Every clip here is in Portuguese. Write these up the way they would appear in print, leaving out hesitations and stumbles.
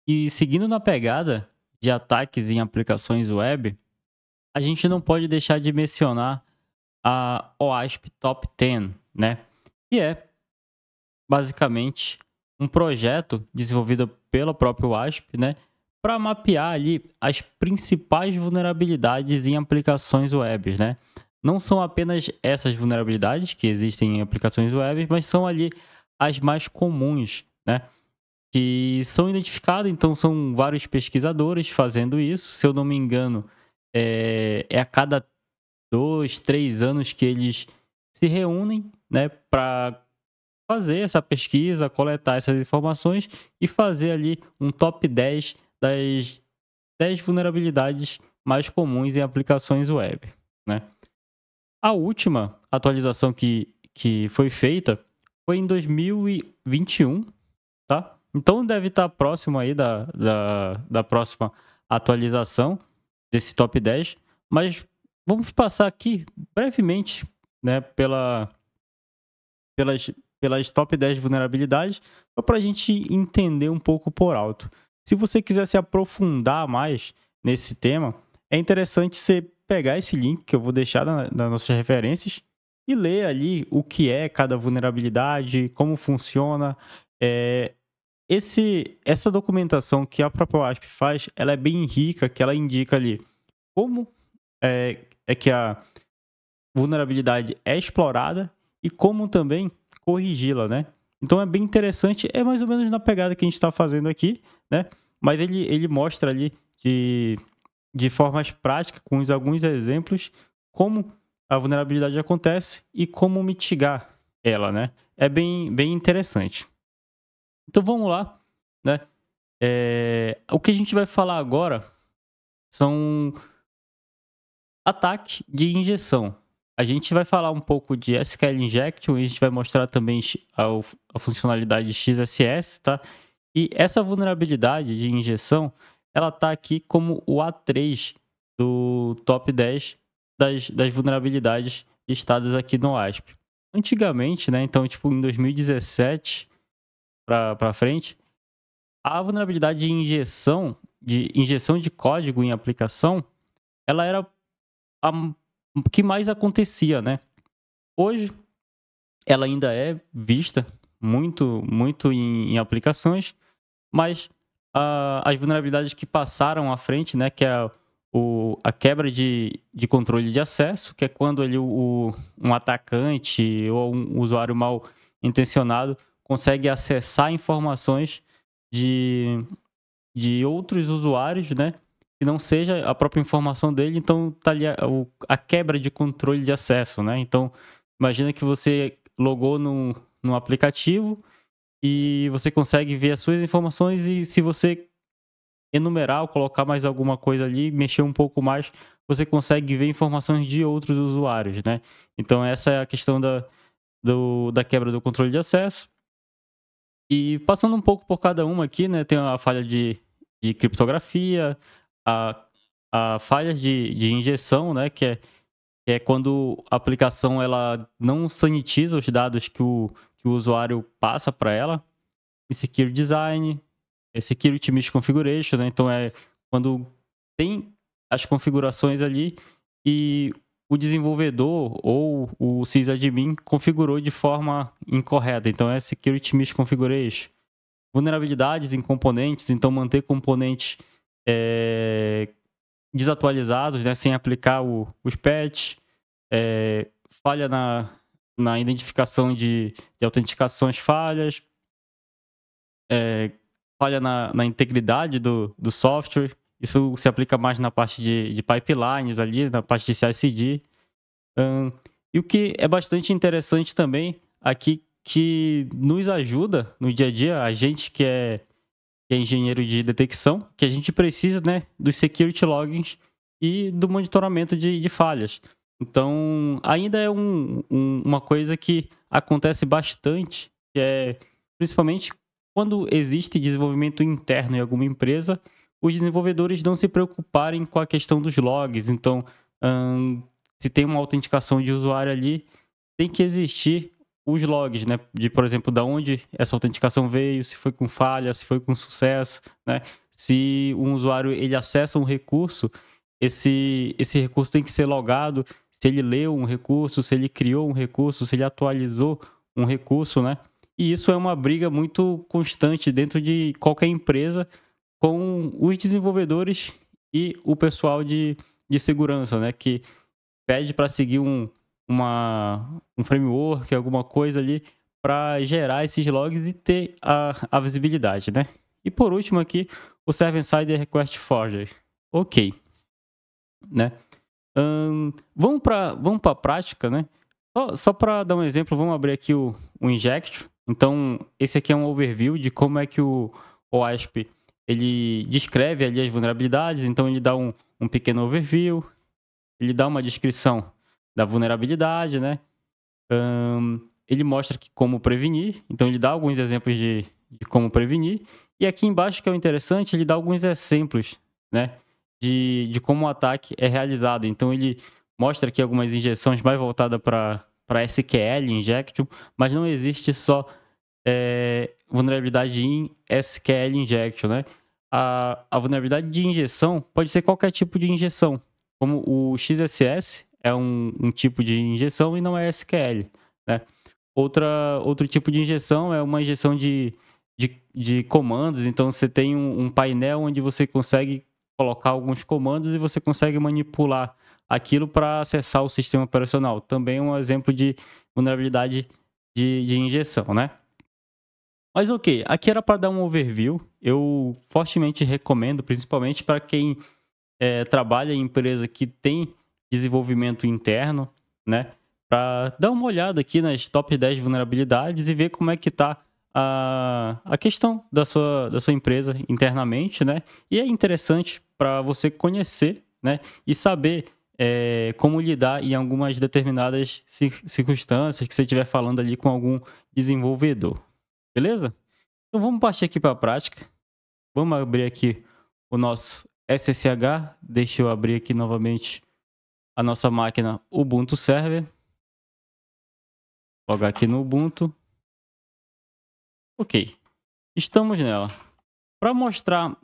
E seguindo na pegada de ataques em aplicações web, a gente não pode deixar de mencionar a OASP Top 10, né? Que é basicamente um projeto desenvolvido pela própria OASP, né? Para mapear ali as principais vulnerabilidades em aplicações web, né? Não são apenas essas vulnerabilidades que existem em aplicações web, mas são ali as mais comuns, né? Que são identificadas, então são vários pesquisadores fazendo isso. Se eu não me engano, é a cada 2, 3 anos que eles se reúnem, né, para fazer essa pesquisa, coletar essas informações e fazer ali um top 10 das 10 vulnerabilidades mais comuns em aplicações web, né? A última atualização que foi feita foi em 2021, tá? Então deve estar próximo aí da próxima atualização desse top 10, mas vamos passar aqui brevemente, né, pelas, pelas top 10 vulnerabilidades, só para a gente entender um pouco por alto. Se você quiser se aprofundar mais nesse tema, é interessante você pegar esse link que eu vou deixar nas nossas referências e ler ali o que é cada vulnerabilidade, como funciona. É, essa documentação que a própria WASP faz, ela é bem rica, que ela indica ali como é que a vulnerabilidade é explorada e como também corrigi-la, né? Então é bem interessante, é mais ou menos na pegada que a gente está fazendo aqui, né? Mas ele mostra ali de formas práticas, com alguns exemplos, como a vulnerabilidade acontece e como mitigar ela, né? É bem interessante. Então vamos lá, né? O que a gente vai falar agora são ataques de injeção. A gente vai falar um pouco de SQL Injection e a gente vai mostrar também a funcionalidade de XSS, tá? E essa vulnerabilidade de injeção, ela tá aqui como o A3 do top 10 das vulnerabilidades listadas aqui no ASP. Antigamente, né? Então, tipo, em 2017 para frente, a vulnerabilidade de injeção de código em aplicação, ela era a que mais acontecia, né? Hoje, ela ainda é vista muito em aplicações, mas as vulnerabilidades que passaram à frente, né, que é a quebra de controle de acesso, que é quando ali um atacante ou um usuário mal intencionado consegue acessar informações de, de outros usuários, né, que não seja a própria informação dele, então tá ali a quebra de controle de acesso, né? Então, imagina que você logou no aplicativo e você consegue ver as suas informações e se você enumerar ou colocar mais alguma coisa ali, mexer um pouco mais, você consegue ver informações de outros usuários, né? Então essa é a questão da quebra do controle de acesso. E passando um pouco por cada uma aqui, né? Tem a falha de criptografia, a, a falha de injeção, né? Que é quando a aplicação ela não sanitiza os dados que o usuário passa para ela. Insecure Design, Security Misconfiguration, né? Então é quando tem as configurações ali e o desenvolvedor ou o sysadmin configurou de forma incorreta. Então é Security Misconfiguration. Vulnerabilidades em componentes, então manter componentes é, desatualizados, né? Sem aplicar os patches. Falha na identificação de autenticações falhas. Falha na integridade do software. Isso se aplica mais na parte de pipelines ali, na parte de CI/CD. E o que é bastante interessante também aqui, que nos ajuda no dia a dia, a gente que é engenheiro de detecção, que a gente precisa, né, dos security logins e do monitoramento de falhas. Então, ainda é uma coisa que acontece bastante, que é principalmente quando existe desenvolvimento interno em alguma empresa, os desenvolvedores não se preocuparem com a questão dos logs. Então, se tem uma autenticação de usuário ali, tem que existir os logs, né? De, por exemplo, da onde essa autenticação veio, se foi com falha, se foi com sucesso, né? Se um usuário ele acessa um recurso, esse recurso tem que ser logado, se ele leu um recurso, se ele criou um recurso, se ele atualizou um recurso, né? E isso é uma briga muito constante dentro de qualquer empresa com os desenvolvedores e o pessoal de segurança, né? Que pede para seguir um framework, alguma coisa ali, para gerar esses logs e ter a visibilidade, né? E por último aqui, o Server-Side Request Forger. Ok, né? Vamos para a prática, né? Só para dar um exemplo, vamos abrir aqui o Inject. Então, esse aqui é um overview de como é que o OASP ele descreve ali as vulnerabilidades. Então, ele dá um pequeno overview, ele dá uma descrição da vulnerabilidade, né? Ele mostra que como prevenir, então ele dá alguns exemplos de como prevenir. E aqui embaixo, que é o interessante, ele dá alguns exemplos, né? De como o ataque é realizado. Então ele mostra aqui algumas injeções mais voltadas para SQL, Injection, mas não existe só vulnerabilidade em SQL Injection, né? A vulnerabilidade de injeção pode ser qualquer tipo de injeção, como o XSS é um tipo de injeção e não é SQL, né? Outro tipo de injeção é uma injeção de comandos, então você tem um painel onde você consegue colocar alguns comandos e você consegue manipular aquilo para acessar o sistema operacional. Também é um exemplo de vulnerabilidade de injeção, né? Mas ok, aqui era para dar um overview. Eu fortemente recomendo, principalmente para quem trabalha em empresa que tem desenvolvimento interno, né? Para dar uma olhada aqui nas top 10 vulnerabilidades e ver como é que está a questão da sua empresa internamente, né? E é interessante para você conhecer, né? E saber como lidar em algumas determinadas circunstâncias que você estiver falando ali com algum desenvolvedor. Beleza? Então vamos partir aqui para a prática. Vamos abrir aqui o nosso SSH. Deixa eu abrir aqui novamente a nossa máquina Ubuntu Server. Logar aqui no Ubuntu. Ok, estamos nela. Para mostrar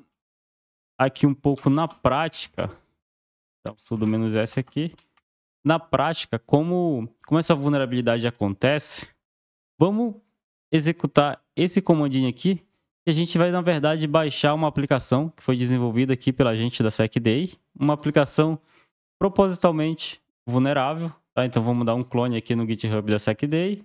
aqui um pouco na prática, então, sudo -s aqui. Na prática, como essa vulnerabilidade acontece, vamos executar esse comandinho aqui. E a gente vai, na verdade, baixar uma aplicação que foi desenvolvida aqui pela gente da SecDay. Uma aplicação propositalmente vulnerável. Tá? Então, vamos dar um clone aqui no GitHub da SecDay.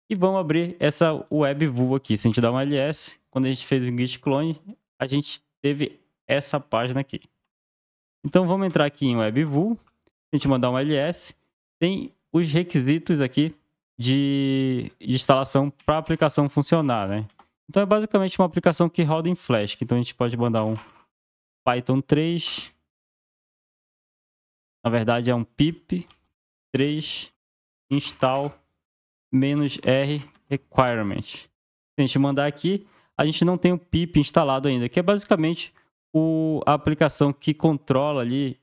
E vamos abrir essa WebView aqui. Se a gente dá um ls, quando a gente fez o git clone, a gente teve essa página aqui. Então, vamos entrar aqui em WebView. Se a gente mandar um ls, tem os requisitos aqui de instalação para a aplicação funcionar, né? Então, é basicamente uma aplicação que roda em Flash. Então, a gente pode mandar um Python 3. Na verdade, é um pip 3 install -r requirement. Se a gente mandar aqui, a gente não tem o pip instalado ainda, que é basicamente a aplicação que controla ali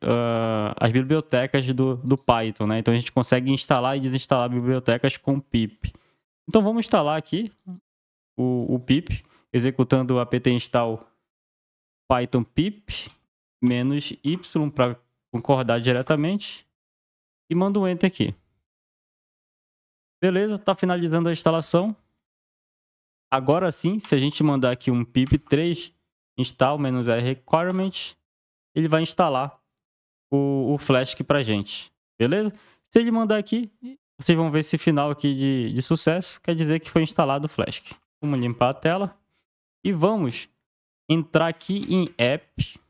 as bibliotecas do Python, né? Então a gente consegue instalar e desinstalar bibliotecas com pip. Então vamos instalar aqui o pip, executando o apt install python pip -y para concordar diretamente e manda um enter aqui. Beleza, está finalizando a instalação. Agora sim, se a gente mandar aqui um pip 3 install -r requirement, ele vai instalar o Flask para a gente. Beleza? Se ele mandar aqui, vocês vão ver esse final aqui de sucesso, quer dizer que foi instalado o Flask. Vamos limpar a tela e vamos entrar aqui em app,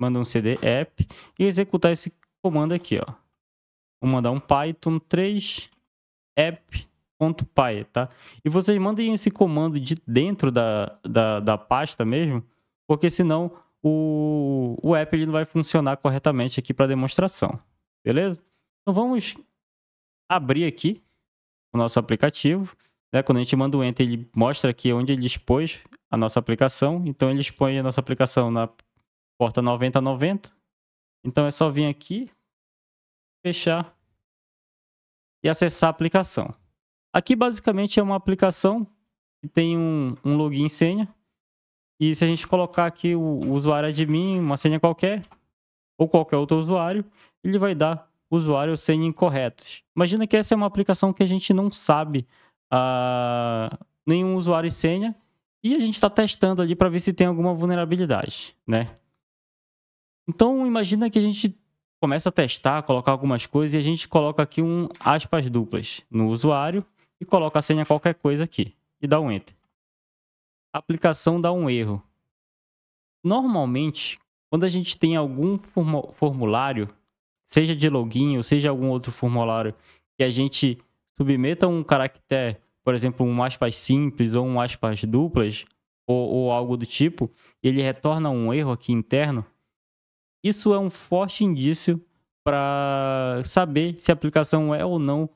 manda um cd app e executar esse comando aqui, ó. Vou mandar um python 3 app.py, tá? E vocês mandem esse comando de dentro da pasta mesmo, porque senão o app ele não vai funcionar corretamente aqui para demonstração. Beleza? Então vamos abrir aqui o nosso aplicativo. Né? Quando a gente manda o enter, ele mostra aqui onde ele expôs a nossa aplicação. Então ele expõe a nossa aplicação na porta 9090. Então é só vir aqui, fechar e acessar a aplicação. Aqui, basicamente, é uma aplicação que tem um login e senha. E se a gente colocar aqui o usuário admin, uma senha qualquer, ou qualquer outro usuário, ele vai dar usuário ou senha incorretos. Imagina que essa é uma aplicação que a gente não sabe nenhum usuário e senha, e a gente está testando ali para ver se tem alguma vulnerabilidade, né? Então, imagina que a gente começa a testar, colocar algumas coisas, e a gente coloca aqui um aspas duplas no usuário e coloca a senha qualquer coisa aqui, e dá um Enter. A aplicação dá um erro. Normalmente, quando a gente tem algum formulário, seja de login ou seja algum outro formulário, que a gente submeta um caractere, por exemplo, um aspas simples ou um aspas duplas, ou algo do tipo, e ele retorna um erro aqui interno, isso é um forte indício para saber se a aplicação é ou não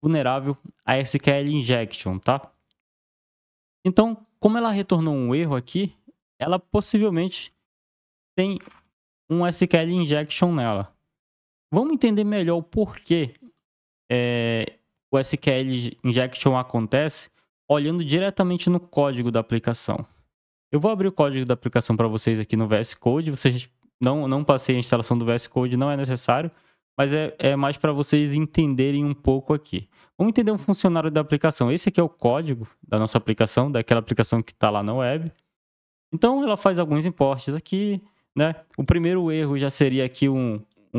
vulnerável a SQL injection, tá? Então, como ela retornou um erro aqui, ela possivelmente tem um SQL injection nela. Vamos entender melhor o porquê o SQL injection acontece olhando diretamente no código da aplicação. Eu vou abrir o código da aplicação para vocês aqui no VS Code. Vocês não passei a instalação do VS Code, não é necessário, mas é mais para vocês entenderem um pouco aqui. Vamos entender um funcionário da aplicação. Esse aqui é o código da nossa aplicação, daquela aplicação que está lá na web. Então, ela faz alguns importes aqui, né? O primeiro erro já seria aqui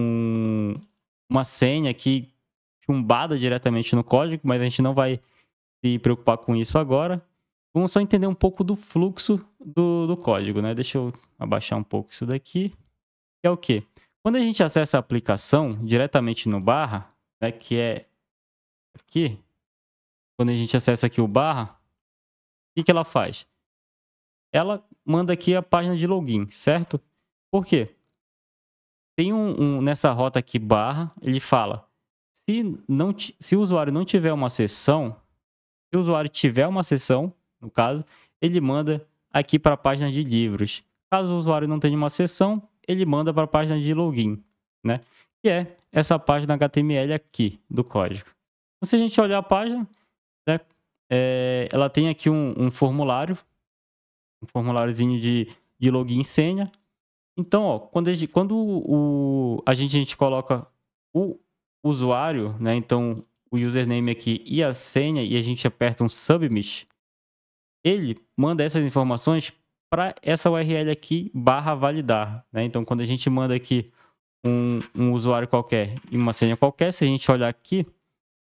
uma senha aqui chumbada diretamente no código, mas a gente não vai se preocupar com isso agora. Vamos só entender um pouco do fluxo do código, né? Deixa eu abaixar um pouco isso daqui. É o quê? Quando a gente acessa a aplicação diretamente no barra, né, que é aqui, quando a gente acessa aqui o barra, o que ela faz? Ela manda aqui a página de login, certo? Por quê? Tem nessa rota aqui barra, ele fala, se o usuário não tiver uma sessão, se o usuário tiver uma sessão, no caso, ele manda aqui para a página de livros. Caso o usuário não tenha uma sessão, ele manda para a página de login, né? Que é essa página HTML aqui do código. Então, se a gente olhar a página, né, ela tem aqui um formuláriozinho de login e senha. Então, ó, quando a gente coloca o usuário, né, então o username aqui e a senha, e a gente aperta um submit, ele manda essas informações para essa URL aqui, barra validar, né? Então, quando a gente manda aqui um usuário qualquer e uma senha qualquer, se a gente olhar aqui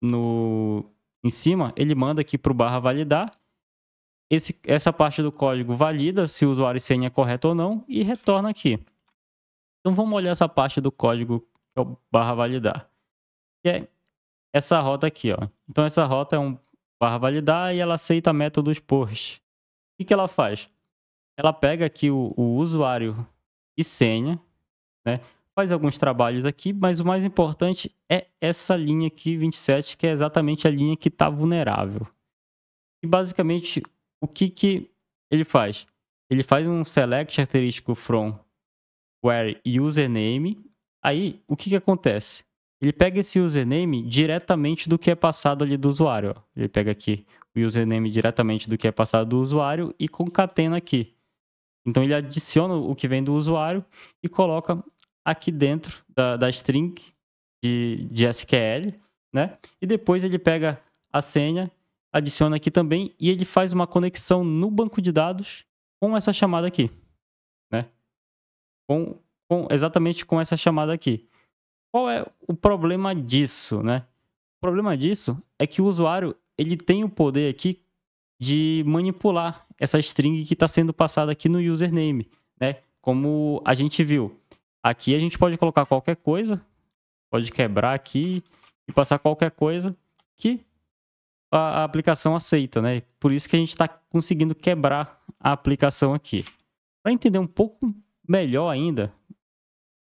em cima, ele manda aqui para o barra validar. Essa parte do código valida se o usuário e senha é correto ou não e retorna aqui. Então, vamos olhar essa parte do código, que é o barra validar. Que é essa rota aqui, ó. Então, essa rota é um barra validar e ela aceita métodos post. O que ela faz? Ela pega aqui o usuário e senha, né? Faz alguns trabalhos aqui, mas o mais importante é essa linha aqui, 27, que é exatamente a linha que está vulnerável. E basicamente, o que ele faz? Ele faz um select asterisco from where username. Aí, o que acontece? Ele pega esse username diretamente do que é passado ali do usuário. Ó. Ele pega aqui o username diretamente do que é passado do usuário e concatena aqui. Então, ele adiciona o que vem do usuário e coloca aqui dentro da string de SQL, né? E depois ele pega a senha, adiciona aqui também e ele faz uma conexão no banco de dados com essa chamada aqui, né? Exatamente com essa chamada aqui. Qual é o problema disso, né? O problema disso é que o usuário ele tem o poder aqui de manipular essa string que está sendo passada aqui no username, né? Como a gente viu. Aqui a gente pode colocar qualquer coisa, pode quebrar aqui e passar qualquer coisa que a aplicação aceita, né? Por isso que a gente está conseguindo quebrar a aplicação aqui. Para entender um pouco melhor ainda,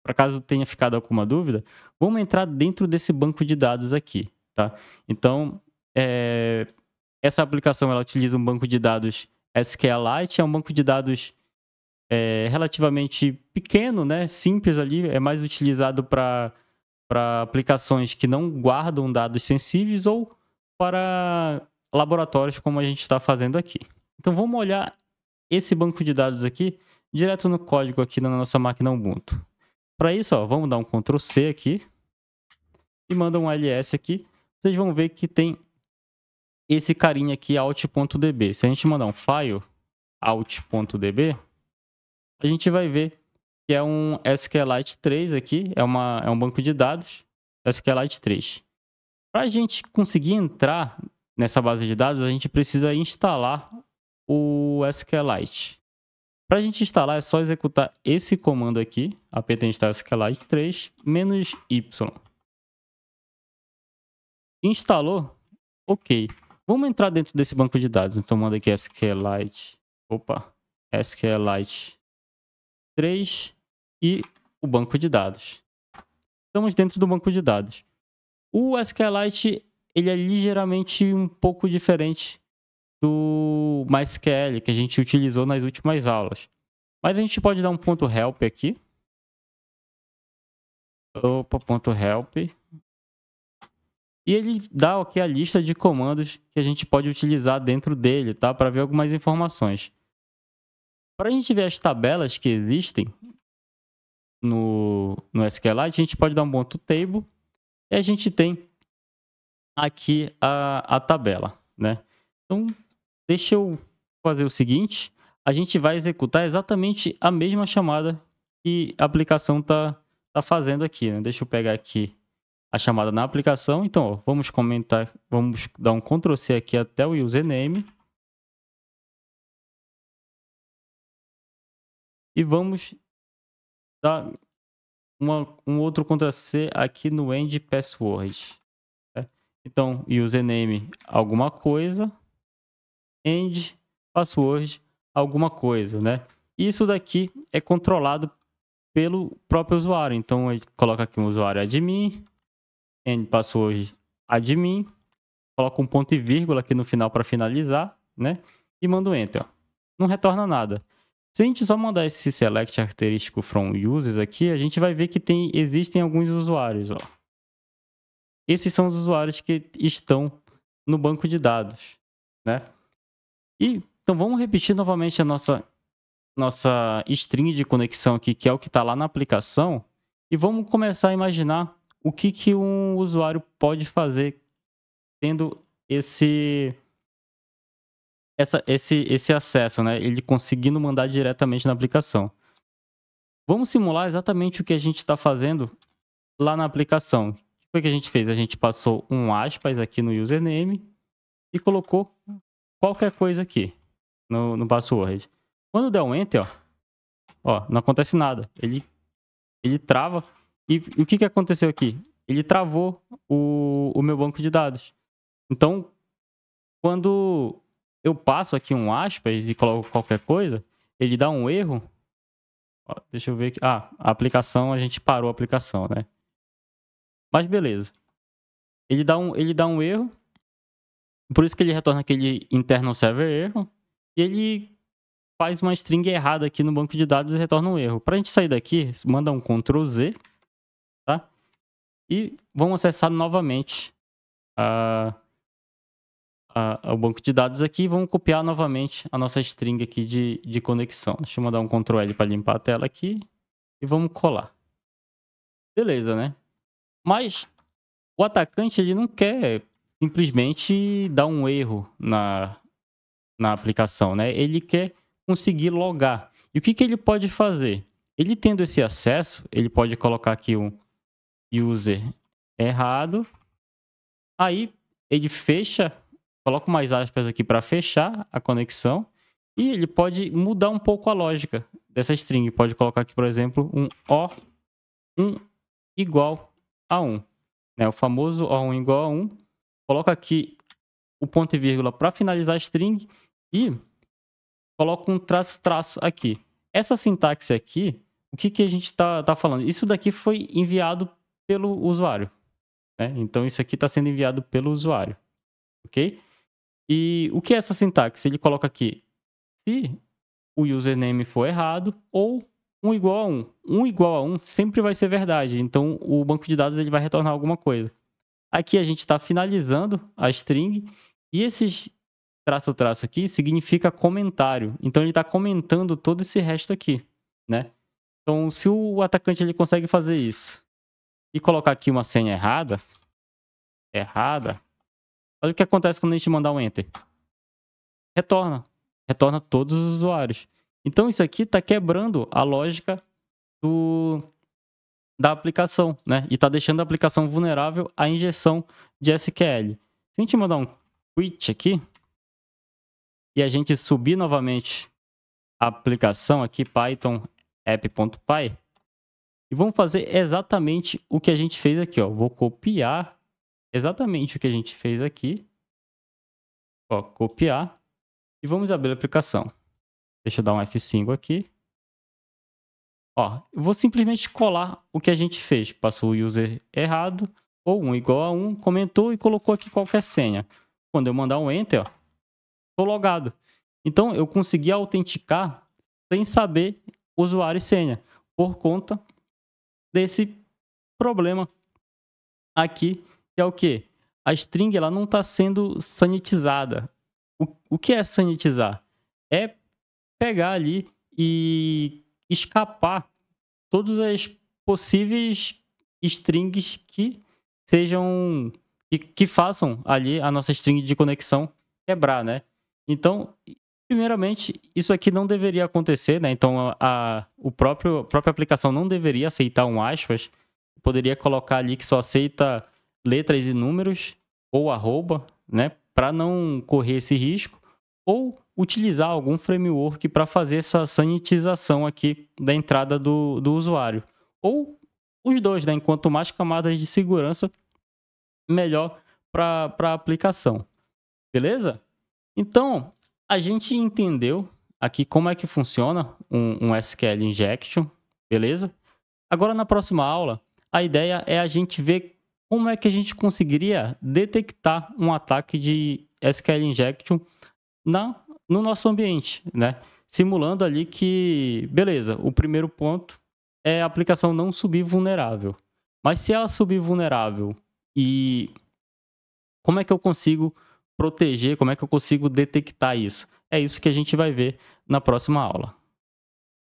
para caso tenha ficado alguma dúvida, vamos entrar dentro desse banco de dados aqui, tá? Então, essa aplicação ela utiliza um banco de dados SQLite, é um banco de dados relativamente pequeno, né? Simples ali, é mais utilizado para aplicações que não guardam dados sensíveis ou para laboratórios como a gente está fazendo aqui. Então vamos olhar esse banco de dados aqui direto no código aqui na nossa máquina Ubuntu. Para isso, ó, vamos dar um Ctrl C aqui e manda um ls aqui. Vocês vão ver que tem esse carinha aqui, out.db. Se a gente mandar um file out.db, a gente vai ver que é um SQLite 3 aqui, é um banco de dados SQLite 3. Para a gente conseguir entrar nessa base de dados, a gente precisa instalar o SQLite. Para a gente instalar, é só executar esse comando aqui, apt install SQLite 3 -y. Instalou, ok. Vamos entrar dentro desse banco de dados. Então manda aqui SQLite 3 e o banco de dados. Estamos dentro do banco de dados. O SQLite, ele é ligeiramente um pouco diferente do MySQL que a gente utilizou nas últimas aulas. Mas a gente pode dar um ponto .help aqui. Ponto .help. E ele dá aqui a lista de comandos que a gente pode utilizar dentro dele, tá? Para ver algumas informações. Para a gente ver as tabelas que existem no SQLite, a gente pode dar um ponto .table e a gente tem aqui a tabela, né? Então, deixa eu fazer o seguinte. A gente vai executar exatamente a mesma chamada que a aplicação tá fazendo aqui, né? Deixa eu pegar aqui a chamada na aplicação. Então, ó, vamos dar um Ctrl C aqui até o username. E vamos dar um outro Ctrl C aqui no end password. Né? Então, username alguma coisa, end password alguma coisa, né? Isso daqui é controlado pelo próprio usuário. Então, ele coloca aqui um usuário admin, end password admin, coloca um ponto e vírgula aqui no final para finalizar, né? E manda o enter. Ó. Não retorna nada. Se a gente só mandar esse select asterístico from users aqui, a gente vai ver que existem alguns usuários. Ó. Esses são os usuários que estão no banco de dados, né? Então vamos repetir novamente a nossa string de conexão aqui, que é o que está lá na aplicação, e vamos começar a imaginar o que um usuário pode fazer tendo esse acesso, né? Ele conseguindo mandar diretamente na aplicação. Vamos simular exatamente o que a gente está fazendo lá na aplicação. O que foi que a gente fez? A gente passou um aspas aqui no username e colocou qualquer coisa aqui no password. Quando der um enter, ó, não acontece nada. Ele trava. E o que aconteceu aqui? Ele travou o meu banco de dados. Então, quando eu passo aqui um aspas e coloco qualquer coisa, ele dá um erro. Ó, deixa eu ver aqui. A aplicação, a gente parou a aplicação, né? Mas beleza. Ele dá um erro. Por isso que ele retorna aquele internal server erro. E ele faz uma string errada aqui no banco de dados e retorna um erro. Para a gente sair daqui, manda um Ctrl Z, tá? E vamos acessar novamente o banco de dados aqui e vamos copiar novamente a nossa string aqui de conexão. Deixa eu mandar um Ctrl L para limpar a tela aqui e vamos colar. Beleza, né? Mas o atacante ele não quer simplesmente dar um erro na aplicação, né? Ele quer conseguir logar. E o que ele pode fazer? Ele tendo esse acesso, ele pode colocar aqui um user errado. Aí ele fecha, coloca mais aspas aqui para fechar a conexão. E ele pode mudar um pouco a lógica dessa string. Pode colocar aqui, por exemplo, um O1 igual a 1. Né? O famoso O1 igual a 1. Coloca aqui o ponto e vírgula para finalizar a string e coloca um traço aqui. Essa sintaxe aqui, o que a gente tá falando? Isso daqui foi enviado pelo usuário. Né? Então, isso aqui está sendo enviado pelo usuário. Ok? E o que é essa sintaxe? Ele coloca aqui, se o username for errado, ou 1 igual a 1. 1 igual a 1 sempre vai ser verdade. Então, o banco de dados ele vai retornar alguma coisa. Aqui a gente está finalizando a string E esses traço aqui significa comentário. Então ele está comentando todo esse resto aqui, né? Então se o atacante ele consegue fazer isso e colocar aqui uma senha errada, olha o que acontece quando a gente mandar um enter. Retorna todos os usuários. Então isso aqui está quebrando a lógica da aplicação, né? E está deixando a aplicação vulnerável à injeção de SQL. Se a gente mandar um quit aqui e a gente subir novamente a aplicação aqui, Python app.py, e vamos fazer exatamente o que a gente fez aqui, ó. Vou copiar exatamente o que a gente fez aqui. Ó, copiar. E vamos abrir a aplicação. Deixa eu dar um F5 aqui. Ó, eu vou simplesmente colar o que a gente fez. Passou o user errado, ou 1 igual a 1, comentou e colocou aqui qualquer senha. Quando eu mandar um enter, ó, estou logado. Então, eu consegui autenticar sem saber usuário e senha, por conta desse problema aqui, que é o quê? A string ela não está sendo sanitizada. O que é sanitizar? É pegar ali e escapar todas as possíveis strings que sejam que façam ali a nossa string de conexão quebrar, né? Então, primeiramente, isso aqui não deveria acontecer, né? Então, a própria aplicação não deveria aceitar um aspas. Poderia colocar ali que só aceita letras e números ou arroba, né? Para não correr esse risco. Ou utilizar algum framework para fazer essa sanitização aqui da entrada do usuário. Ou os dois, né? Quanto mais camadas de segurança, melhor para a aplicação. Beleza? Então, a gente entendeu aqui como é que funciona um SQL Injection, beleza? Agora, na próxima aula, a ideia é a gente ver como é que a gente conseguiria detectar um ataque de SQL Injection no nosso ambiente, né? Simulando ali que, beleza, o primeiro ponto é a aplicação não subir vulnerável. Mas se ela subir vulnerável, e como é que eu consigo proteger, como é que eu consigo detectar isso? É isso que a gente vai ver na próxima aula.